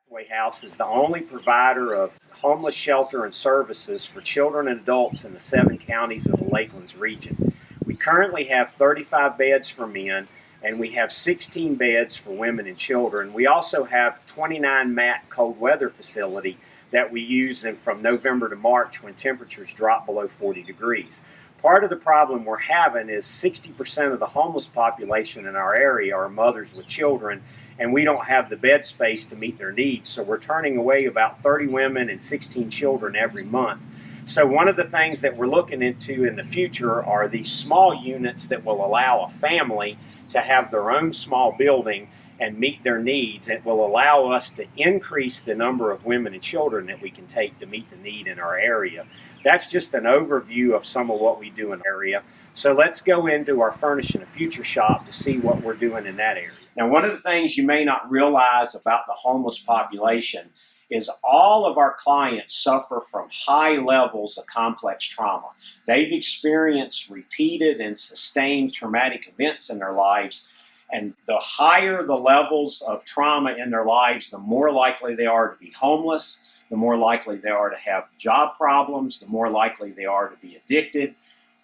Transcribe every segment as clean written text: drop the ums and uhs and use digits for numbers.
Pathway House is the only provider of homeless shelter and services for children and adults in the 7 counties of the Lakelands region. We currently have 35 beds for men, and we have 16 beds for women and children. We also have 29 mat cold weather facility that we use from November to March when temperatures drop below 40 degrees. Part of the problem we're having is 60% of the homeless population in our area are mothers with children, and we don't have the bed space to meet their needs. So we're turning away about 30 women and 16 children every month. So one of the things that we're looking into in the future are these small units that will allow a family to have their own small building and meet their needs. It will allow us to increase the number of women and children that we can take to meet the need in our area. That's just an overview of some of what we do in the area. So let's go into our Furnishing the Future shop to see what we're doing in that area. Now, one of the things you may not realize about the homeless population is all of our clients suffer from high levels of complex trauma. They've experienced repeated and sustained traumatic events in their lives, and the higher the levels of trauma in their lives, the more likely they are to be homeless, the more likely they are to have job problems, the more likely they are to be addicted,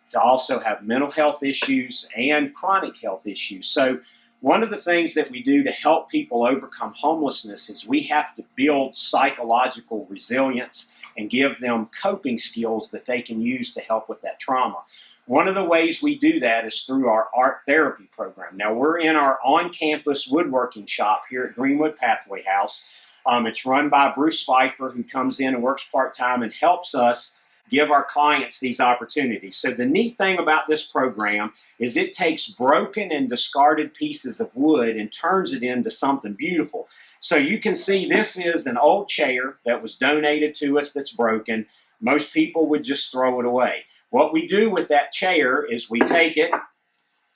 to also have mental health issues and chronic health issues. So one of the things that we do to help people overcome homelessness is we have to build psychological resilience and give them coping skills that they can use to help with that trauma. One of the ways we do that is through our art therapy program. Now, we're in our on-campus woodworking shop here at Greenwood Pathway House. It's run by Bruce Pfeiffer, who comes in and works part-time and helps us give our clients these opportunities. So the neat thing about this program is it takes broken and discarded pieces of wood and turns it into something beautiful. So you can see this is an old chair that was donated to us that's broken. Most people would just throw it away. What we do with that chair is we take it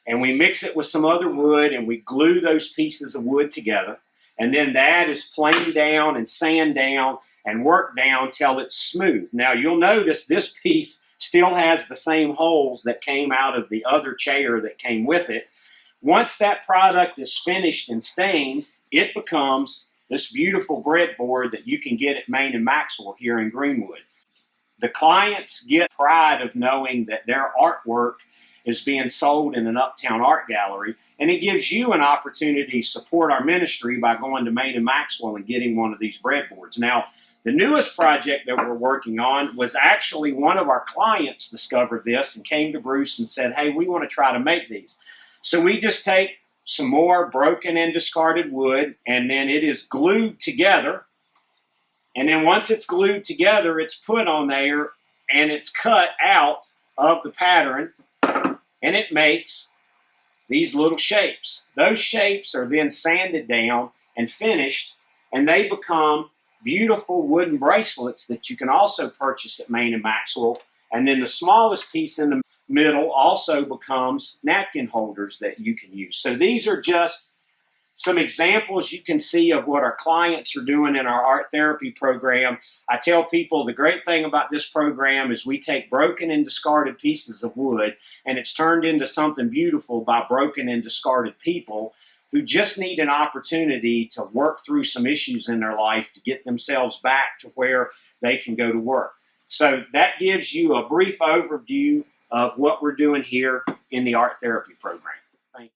and we mix it with some other wood and we glue those pieces of wood together. And then that is planed down and sand down and work down till it's smooth. Now you'll notice this piece still has the same holes that came out of the other chair that came with it. Once that product is finished and stained, it becomes this beautiful breadboard that you can get at Main and Maxwell here in Greenwood. The clients get pride of knowing that their artwork is being sold in an uptown art gallery, and it gives you an opportunity to support our ministry by going to Main and Maxwell and getting one of these breadboards. Now, the newest project that we're working on was actually one of our clients discovered this and came to Bruce and said, hey, we want to try to make these. So we just take some more broken and discarded wood, and then it is glued together. And then once it's glued together, it's put on there and it's cut out of the pattern, and it makes these little shapes. Those shapes are then sanded down and finished, and they become beautiful wooden bracelets that you can also purchase at Main and Maxwell. And then the smallest piece in the middle also becomes napkin holders that you can use. So these are just some examples you can see of what our clients are doing in our art therapy program. I tell people the great thing about this program is we take broken and discarded pieces of wood and it's turned into something beautiful by broken and discarded people who just need an opportunity to work through some issues in their life to get themselves back to where they can go to work. So that gives you a brief overview of what we're doing here in the art therapy program.